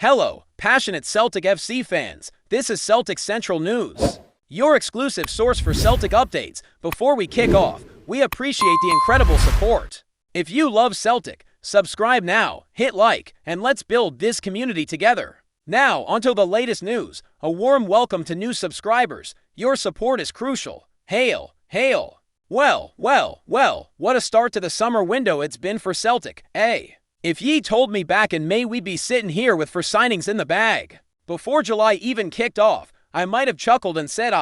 Hello, passionate Celtic FC fans. This is Celtic Central News, your exclusive source for Celtic updates. Before we kick off, we appreciate the incredible support. If you love Celtic, subscribe now, hit like, and let's build this community together. Now, onto the latest news. A warm welcome to new subscribers. Your support is crucial. Hail, hail. Well, what a start to the summer window it's been for Celtic, eh? If ye told me back in May we'd be sitting here with 4 signings in the bag before July even kicked off, I might have chuckled and said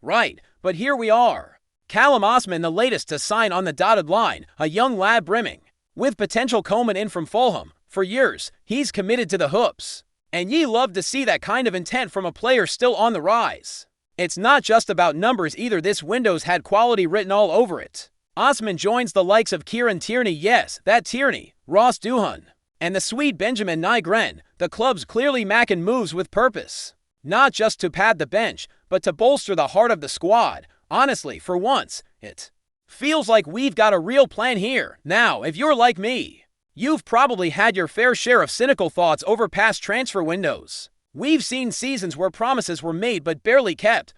right, but here we are. Callum Osman, the latest to sign on the dotted line, a young lad brimming with potential coming in from Fulham. For years, he's committed to the hoops, and ye love to see that kind of intent from a player still on the rise. It's not just about numbers either. This window's had quality written all over it. Osman joins the likes of Kieran Tierney, yes, that Tierney, Ross Doohan, and the Swede Benjamin Nygren. The club's clearly making moves with purpose, not just to pad the bench, but to bolster the heart of the squad. Honestly, for once, it feels like we've got a real plan here. Now, if you're like me, you've probably had your fair share of cynical thoughts over past transfer windows. We've seen seasons where promises were made but barely kept.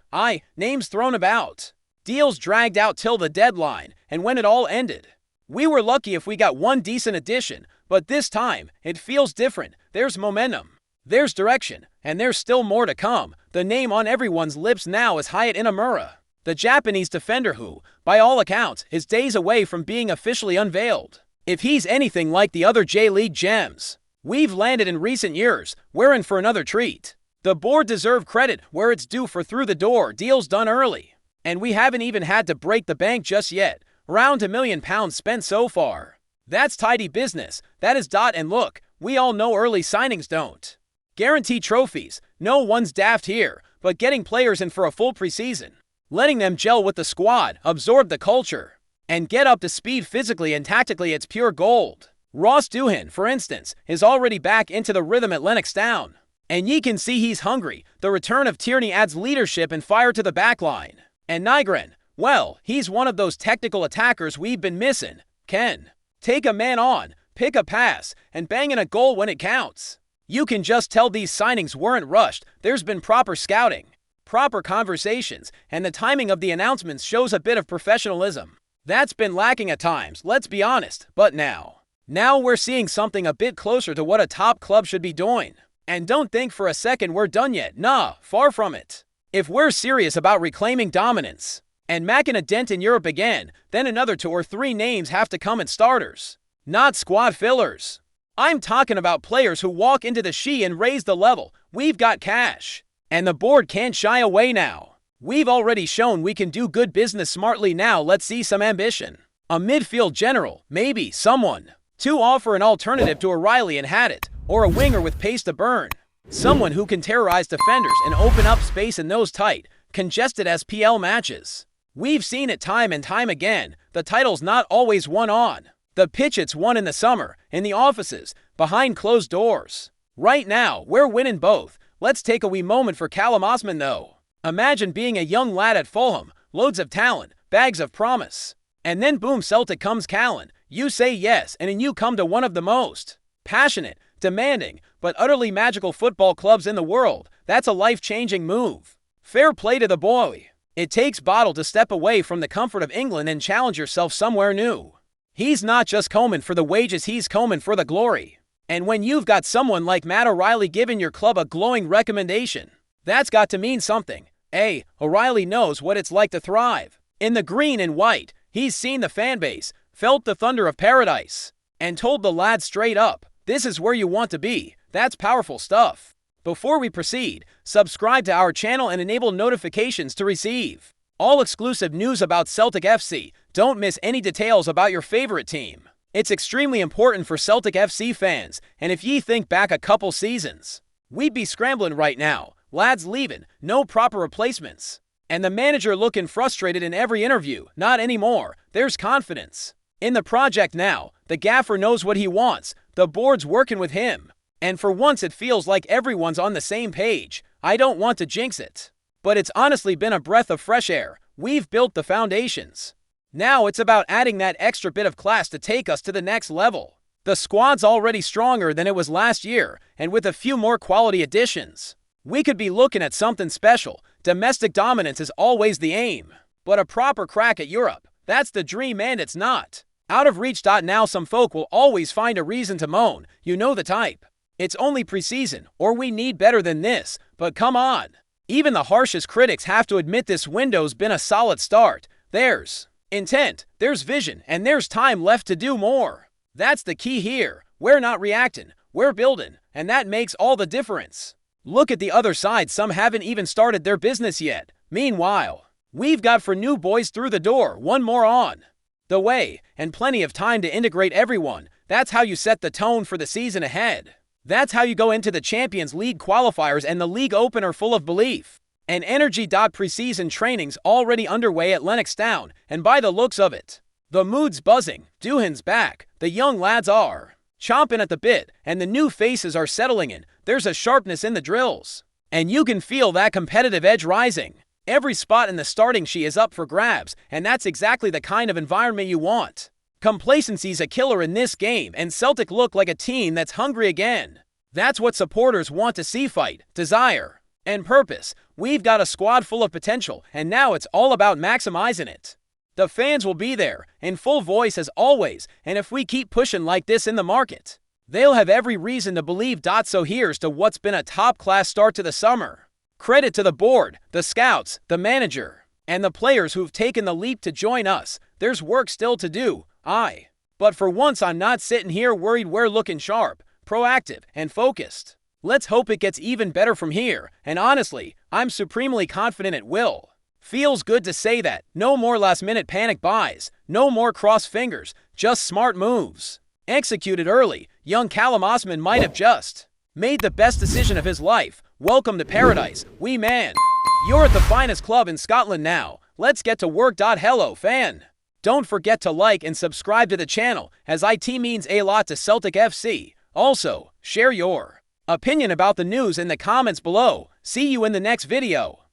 Names thrown about, deals dragged out till the deadline, and when it all ended, we were lucky if we got one decent addition. But this time, it feels different. There's momentum, there's direction, and there's still more to come. The name on everyone's lips now is Hyatt Inamura, the Japanese defender who, by all accounts, is days away from being officially unveiled. If he's anything like the other J-League gems we've landed in recent years, we're in for another treat. The board deserve credit where it's due for through-the-door deals done early. And we haven't even had to break the bank just yet. Around £1 million spent so far. That's tidy business. That is dot and look. We all know early signings don't guarantee trophies. No one's daft here, but getting players in for a full preseason, letting them gel with the squad, absorb the culture, and get up to speed physically and tactically, it's pure gold. Ross Doohan, for instance, is already back into the rhythm at Lennox Town, and ye can see he's hungry. The return of Tierney adds leadership and fire to the backline. And Nygren, well, he's one of those technical attackers we've been missing. Can take a man on, pick a pass, and bang in a goal when it counts. You can just tell these signings weren't rushed. There's been proper scouting, proper conversations, and the timing of the announcements shows a bit of professionalism that's been lacking at times, let's be honest. But now we're seeing something a bit closer to what a top club should be doing. And don't think for a second we're done yet. Nah, far from it. If we're serious about reclaiming dominance and making a dent in Europe again, then another 2 or 3 names have to come at starters, not squad fillers. I'm talking about players who walk into the she and raise the level. We've got cash, and the board can't shy away now. We've already shown we can do good business smartly. Now let's see some ambition. A midfield general, maybe someone to offer an alternative to O'Reilly and Haddett, or a winger with pace to burn. Someone who can terrorize defenders and open up space in those tight, congested SPL matches. We've seen it time and time again. The title's not always won on the pitch, it's won in the summer, in the offices, behind closed doors. Right now, we're winning both. Let's take a wee moment for Callum Osman though. Imagine being a young lad at Fulham, loads of talent, bags of promise. And then boom, Celtic comes Callum. You say yes, and then you come to one of the most passionate, demanding, but utterly magical football clubs in the world. That's a life-changing move. Fair play to the boy. It takes bottle to step away from the comfort of England and challenge yourself somewhere new. He's not just coming for the wages, he's coming for the glory. And when you've got someone like Matt O'Reilly giving your club a glowing recommendation, that's got to mean something. O'Reilly knows what it's like to thrive in the green and white. He's seen the fan base, felt the thunder of paradise, and told the lads straight up, this is where you want to be. That's powerful stuff. Before we proceed, subscribe to our channel and enable notifications to receive all exclusive news about Celtic FC. Don't miss any details about your favorite team. It's extremely important for Celtic FC fans, and if ye think back a couple seasons, we'd be scrambling right now. Lads leaving, no proper replacements, and the manager looking frustrated in every interview. Not anymore. There's confidence in the project now. The gaffer knows what he wants. The board's working with him. And for once it feels like everyone's on the same page. I don't want to jinx it, but it's honestly been a breath of fresh air. We've built the foundations. Now it's about adding that extra bit of class to take us to the next level. The squad's already stronger than it was last year, and with a few more quality additions, we could be looking at something special. Domestic dominance is always the aim, but a proper crack at Europe, that's the dream, and it's not out of reach. Now some folk will always find a reason to moan, you know the type. It's only preseason, or we need better than this, but come on. Even the harshest critics have to admit this window's been a solid start. There's intent, there's vision, and there's time left to do more. That's the key here. We're not reacting, we're building, and that makes all the difference. Look at the other side, some haven't even started their business yet. Meanwhile, we've got 4 new boys through the door, 1 more on the way, and plenty of time to integrate everyone. That's how you set the tone for the season ahead. That's how you go into the Champions League qualifiers and the league opener full of belief and energy. Preseason training's already underway at Lennoxtown, and by the looks of it, the mood's buzzing. Doohan's back, the young lads are chomping at the bit, and the new faces are settling in. There's a sharpness in the drills, and you can feel that competitive edge rising. Every spot in the starting sheet is up for grabs, and that's exactly the kind of environment you want. Complacency's a killer in this game, and Celtic look like a team that's hungry again. That's what supporters want to see: fight, desire, and purpose. We've got a squad full of potential, and now it's all about maximizing it. The fans will be there, in full voice as always, and if we keep pushing like this in the market, they'll have every reason to believe. So here's to what's been a top-class start to the summer. Credit to the board, the scouts, the manager, and the players who've taken the leap to join us. There's work still to do, but for once I'm not sitting here worried. We're looking sharp, proactive, and focused. Let's hope it gets even better from here, and honestly, I'm supremely confident it will. Feels good to say that. No more last-minute panic buys, no more crossed fingers, just smart moves executed early. Young Callum Osman might have just made the best decision of his life. Welcome to paradise, wee man. You're at the finest club in Scotland now. Let's get to work. Hello, fan. Don't forget to like and subscribe to the channel, as it means a lot to Celtic FC. Also, share your opinion about the news in the comments below. See you in the next video.